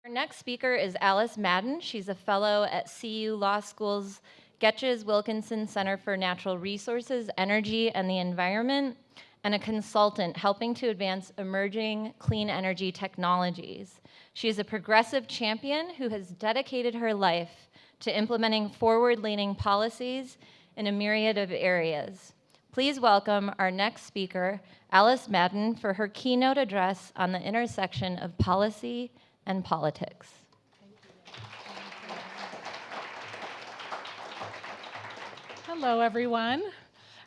Our next speaker is Alice Madden. She's a fellow at CU Law School's Getches-Wilkinson Center for Natural Resources, Energy, and the Environment, and a consultant helping to advance emerging clean energy technologies. She is a progressive champion who has dedicated her life to implementing forward-leaning policies in a myriad of areas. Please welcome our next speaker, Alice Madden, for her keynote address on the intersection of policy and politics. Hello, everyone.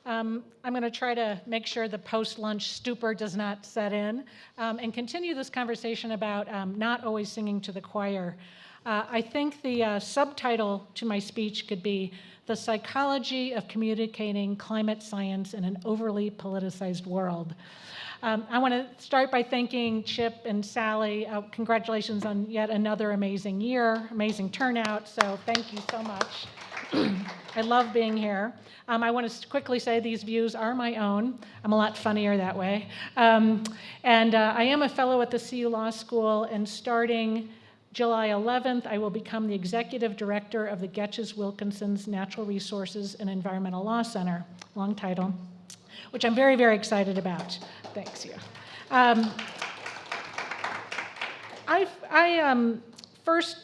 I'm going to try to make sure the post-lunch stupor does not set in and continue this conversation about not always singing to the choir. I think the subtitle to my speech could be The Psychology of Communicating Climate Science in an Overly Politicized World. I want to start by thanking Chip and Sally. Congratulations on yet another amazing year, amazing turnout, so thank you so much. I love being here. I want to quickly say these views are my own. I'm a lot funnier that way. I am a fellow at the CU Law School, and starting July 11th, I will become the executive director of the Getches-Wilkinson's Natural Resources and Environmental Law Center, long title, which I'm very, very excited about. Thanks, you. I first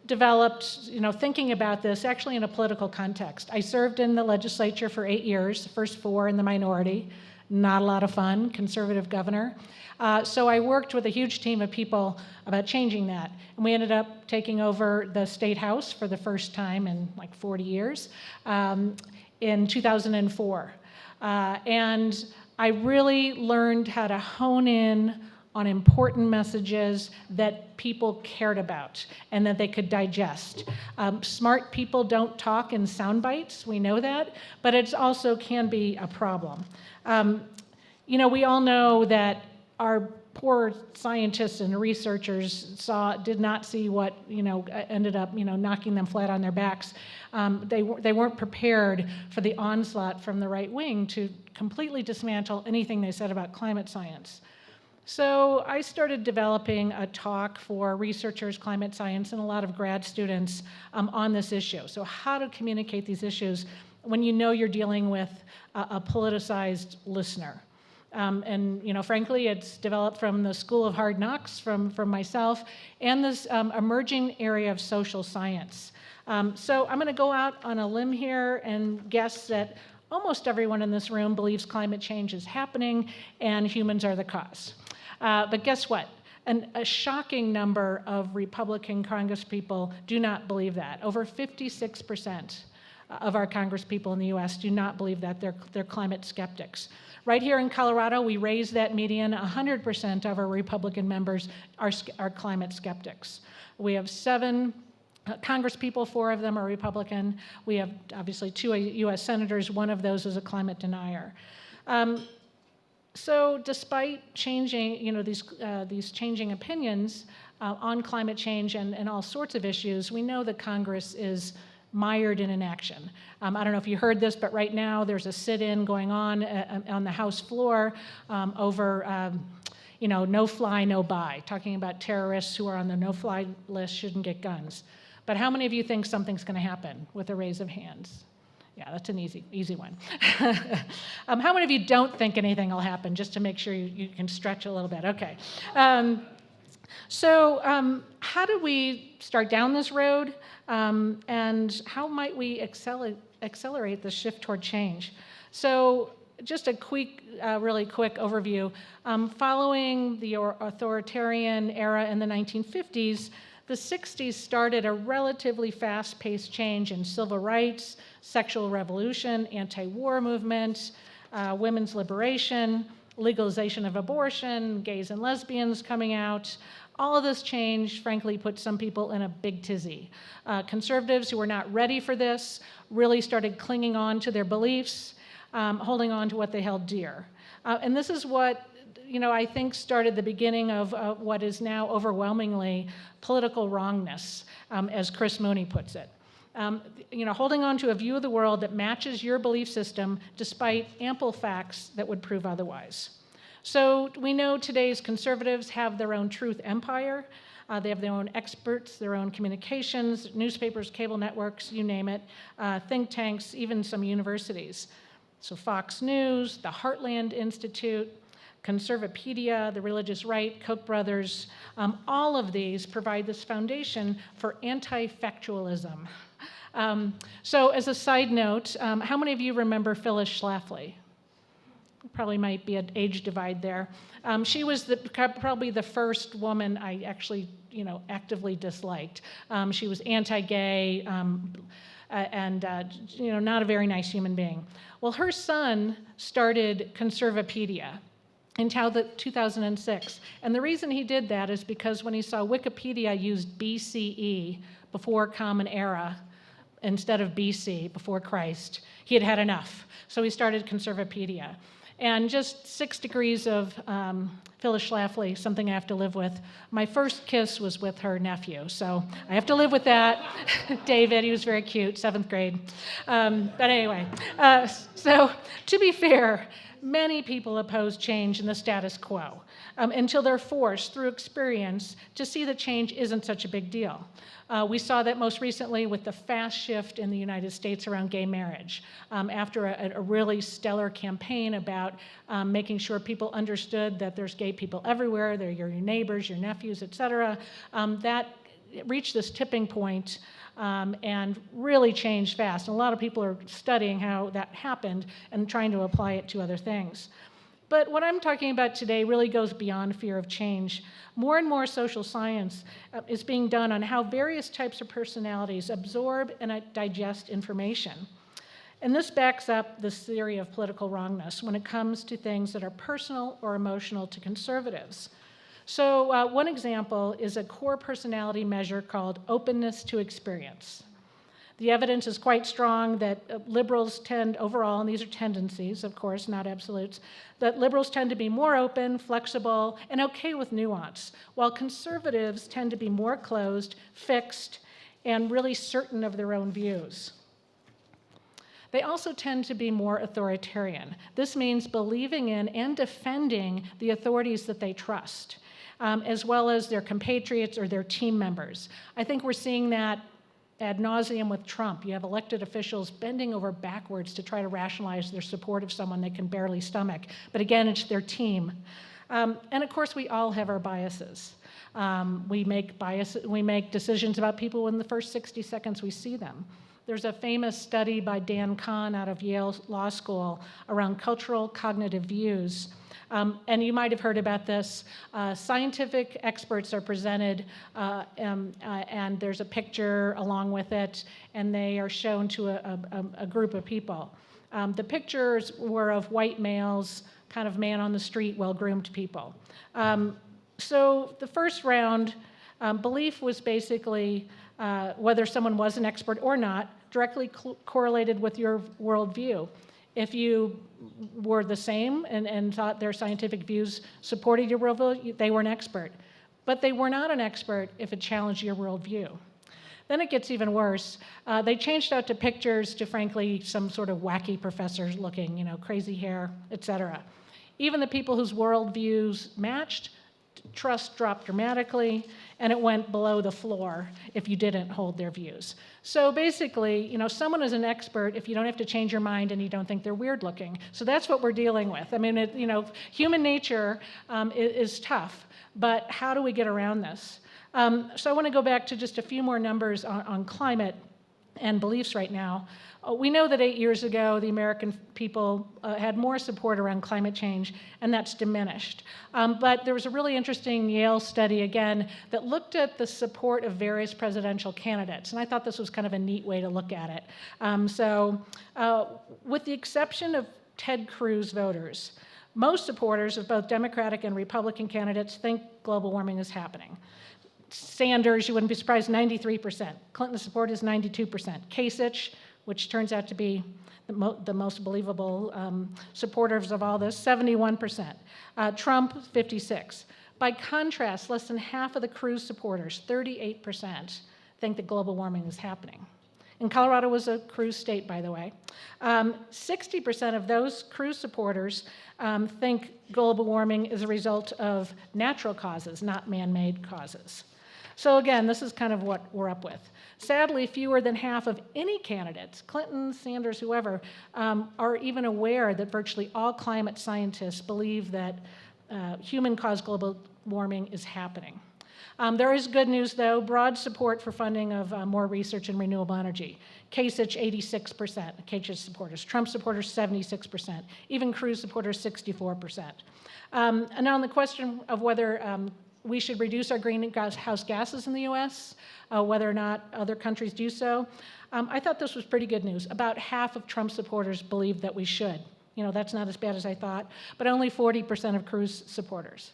developed, thinking about this actually in a political context. I served in the legislature for 8 years, the first 4 in the minority. Not a lot of fun, conservative governor. So I worked with a huge team of people about changing that. And we ended up taking over the state house for the first time in like 40 years in 2004. And I really learned how to hone in on important messages that people cared about and that they could digest. Smart people don't talk in sound bites, we know that, but it also can be a problem. We all know that our poor scientists and researchers did not see what ended up knocking them flat on their backs. They weren't prepared for the onslaught from the right wing to completely dismantle anything they said about climate science. So I started developing a talk for researchers, climate science, and a lot of grad students on this issue. So how to communicate these issues when you know you're dealing with a politicized listener. Frankly, it's developed from the School of Hard Knocks, from myself, and this emerging area of social science. So I'm going to go out on a limb here and guess that almost everyone in this room believes climate change is happening and humans are the cause. But guess what? A shocking number of Republican congresspeople do not believe that. Over 56% of our congresspeople in the US do not believe that. They're climate skeptics. Right here in Colorado, we raised that median. 100% of our Republican members are climate skeptics. We have 7 congresspeople, 4 of them are Republican. We have obviously 2 US senators, 1 of those is a climate denier. So despite changing, these changing opinions on climate change and all sorts of issues, we know that Congress is mired in inaction. I don't know if you heard this, but right now there's a sit-in going on the House floor over, no fly, no buy, talking about terrorists who are on the no-fly list shouldn't get guns. But how many of you think something's going to happen with a raise of hands? Yeah, that's an easy one. How many of you don't think anything will happen, just to make sure you can stretch a little bit? Okay. So how do we start down this road, and how might we accelerate the shift toward change? So just a really quick overview. Following the authoritarian era in the 1950s, the 60s started a relatively fast-paced change in civil rights, sexual revolution, anti-war movement, women's liberation, legalization of abortion, gays and lesbians coming out. All of this change, frankly, put some people in a big tizzy. Conservatives who were not ready for this really started clinging on to their beliefs, holding on to what they held dear. And this is what I think started the beginning of what is now overwhelmingly political wrongness, as Chris Mooney puts it. Holding on to a view of the world that matches your belief system despite ample facts that would prove otherwise. So we know today's conservatives have their own truth empire. They have their own experts, their own communications, newspapers, cable networks, you name it, think tanks, even some universities. So Fox News, the Heartland Institute, Conservapedia, the Religious Right, Koch brothers, all of these provide this foundation for anti-factualism. So as a side note, how many of you remember Phyllis Schlafly? Probably might be an age divide there. She was probably the first woman I actually, actively disliked. She was anti-gay and not a very nice human being. Well, her son started Conservapedia in 2006. And the reason he did that is because when he saw Wikipedia used BCE, before Common Era, instead of BC, before Christ, he had had enough. So he started Conservapedia. And just 6 degrees of Phyllis Schlafly, something I have to live with. My first kiss was with her nephew, so I have to live with that. David, he was very cute, 7th grade. But anyway, so to be fair, many people oppose change in the status quo until they're forced through experience to see that change isn't such a big deal. We saw that most recently with the fast shift in the United States around gay marriage. After a really stellar campaign about making sure people understood that there's gay people everywhere, they're your neighbors, your nephews, et cetera, that reached this tipping point and really changed fast. And a lot of people are studying how that happened and trying to apply it to other things. But what I'm talking about today really goes beyond fear of change. More and more social science is being done on how various types of personalities absorb and digest information. And this backs up this theory of political wrongness when it comes to things that are personal or emotional to conservatives. So one example is a core personality measure called openness to experience. The evidence is quite strong that liberals tend overall, and these are tendencies, of course, not absolutes, that liberals tend to be more open, flexible, and okay with nuance, while conservatives tend to be more closed, fixed, and really certain of their own views. They also tend to be more authoritarian. This means believing in and defending the authorities that they trust, as well as their compatriots or their team members. I think we're seeing that ad nauseum with Trump. You have elected officials bending over backwards to try to rationalize their support of someone they can barely stomach. But again, it's their team. And of course, we all have our biases. We make decisions about people in the first 60 seconds we see them. There's a famous study by Dan Kahn out of Yale Law School around cultural cognitive views. And you might have heard about this. Scientific experts are presented, and there's a picture along with it, and they are shown to a group of people. The pictures were of white males, kind of man on the street, well-groomed people. So the first round, belief was basically whether someone was an expert or not, directly correlated with your worldview. If you were the same and thought their scientific views supported your worldview, they were an expert. But they were not an expert if it challenged your worldview. Then it gets even worse. They changed out to pictures to, frankly, some sort of wacky professors looking, crazy hair, et cetera. Even the people whose worldviews matched, trust dropped dramatically, and it went below the floor if you didn't hold their views. So basically, someone is an expert if you don't have to change your mind and you don't think they're weird looking. So that's what we're dealing with. I mean, human nature is tough, but how do we get around this? So I want to go back to just a few more numbers on climate and beliefs right now. We know that 8 years ago, the American people had more support around climate change, and that's diminished. But there was a really interesting Yale study, again, that looked at the support of various presidential candidates, and I thought this was kind of a neat way to look at it. With the exception of Ted Cruz voters, most supporters of both Democratic and Republican candidates think global warming is happening. Sanders, you wouldn't be surprised, 93%. Clinton's support is 92%. Kasich, which turns out to be the most believable supporters of all this, 71%. Trump, 56%. By contrast, less than half of the Cruz supporters, 38%, think that global warming is happening. And Colorado was a Cruz state, by the way. 60% of those Cruz supporters think global warming is a result of natural causes, not man-made causes. So again, this is kind of what we're up with. Sadly, fewer than half of any candidates, Clinton, Sanders, whoever, are even aware that virtually all climate scientists believe that human-caused global warming is happening. There is good news, though. Broad support for funding of more research in renewable energy. Kasich, 86%, Kasich supporters. Trump supporters, 76%. Even Cruz supporters, 64%. And on the question of whether we should reduce our greenhouse gases in the U.S., whether or not other countries do so, I thought this was pretty good news. About half of Trump supporters believe that we should. You know, that's not as bad as I thought, but only 40% of Cruz supporters.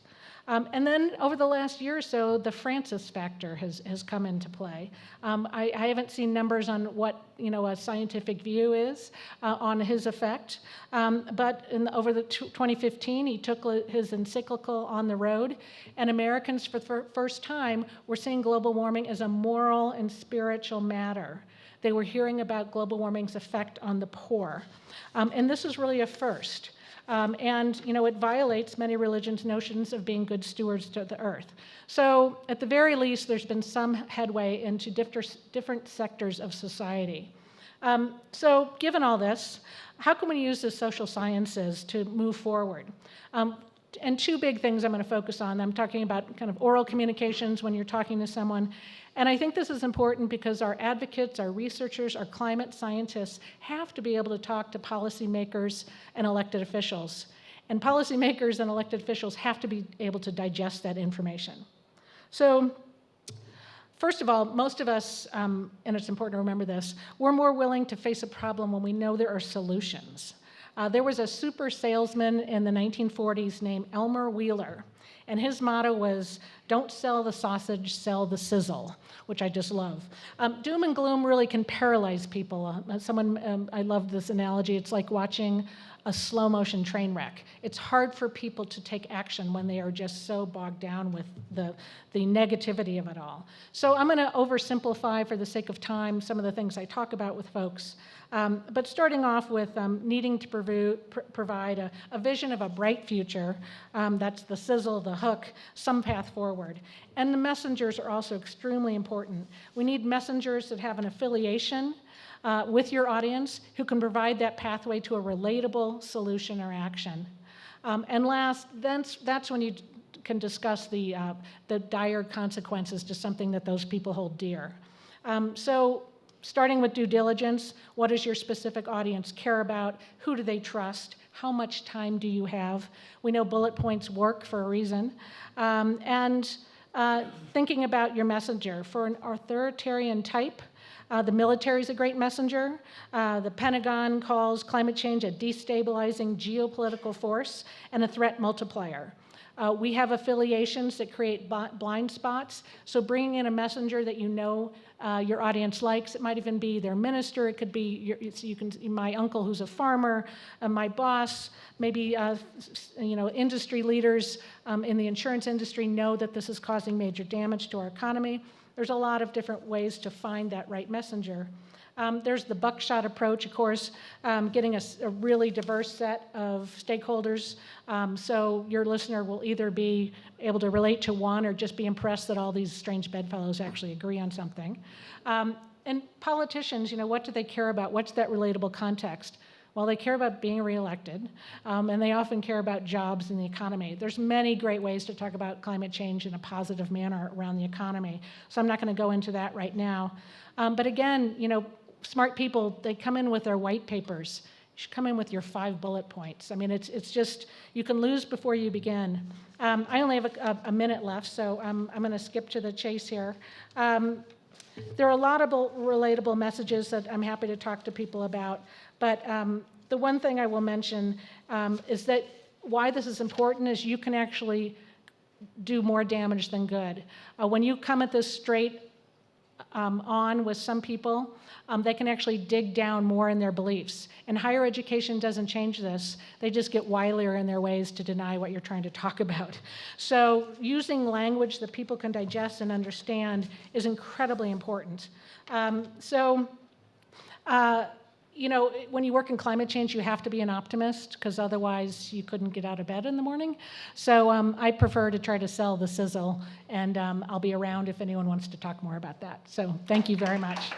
And then over the last year or so, the Francis factor has come into play. I haven't seen numbers on what a scientific view is on his effect, but over the 2015, he took his encyclical On the Road, and Americans for the first time were seeing global warming as a moral and spiritual matter. They were hearing about global warming's effect on the poor, and this is really a first. And it violates many religions' notions of being good stewards to the earth. So at the very least, there's been some headway into different sectors of society. So given all this, how can we use the social sciences to move forward? And two big things I'm going to focus on. I'm talking about kind of oral communications when you're talking to someone. And I think this is important because our advocates, our researchers, our climate scientists have to be able to talk to policymakers and elected officials. And policymakers and elected officials have to be able to digest that information. So first of all, most of us, and it's important to remember this, we're more willing to face a problem when we know there are solutions. There was a super salesman in the 1940s named Elmer Wheeler, and his motto was, "Don't sell the sausage, sell the sizzle," which I just love. Doom and gloom really can paralyze people. I love this analogy. It's like watching a slow motion train wreck. It's hard for people to take action when they are just so bogged down with the negativity of it all. So I'm going to oversimplify for the sake of time some of the things I talk about with folks. But starting off with needing to provide a vision of a bright future, that's the sizzle, the hook, some path forward. And the messengers are also extremely important. We need messengers that have an affiliation with your audience who can provide that pathway to a relatable solution or action. And last, that's when you can discuss the dire consequences to something that those people hold dear. So starting with due diligence, what does your specific audience care about? Who do they trust? How much time do you have? We know bullet points work for a reason. And thinking about your messenger. For an authoritarian type, the military is a great messenger. The Pentagon calls climate change a destabilizing geopolitical force and a threat multiplier. We have affiliations that create blind spots, so bringing in a messenger that your audience likes, it might even be their minister, it could be my uncle who's a farmer, my boss, maybe industry leaders in the insurance industry know that this is causing major damage to our economy. There's a lot of different ways to find that right messenger. There's the buckshot approach, of course, getting a really diverse set of stakeholders. So your listener will either be able to relate to one or just be impressed that all these strange bedfellows actually agree on something. And politicians, what do they care about? What's that relatable context? Well, they care about being reelected, and they often care about jobs and the economy. There's many great ways to talk about climate change in a positive manner around the economy, so I'm not going to go into that right now. But again, smart people, they come in with their white papers. You should come in with your 5 bullet points. I mean, it's just, you can lose before you begin. I only have a minute left, so I'm going to skip to the chase here. There are a lot of relatable messages that I'm happy to talk to people about, but the one thing I will mention is that why this is important is you can actually do more damage than good. When you come at this straight on with some people, they can actually dig down more in their beliefs. And higher education doesn't change this. They just get wilier in their ways to deny what you're trying to talk about. So using language that people can digest and understand is incredibly important. you know, when you work in climate change, you have to be an optimist because otherwise you couldn't get out of bed in the morning. So I prefer to try to sell the sizzle, and I'll be around if anyone wants to talk more about that. So thank you very much.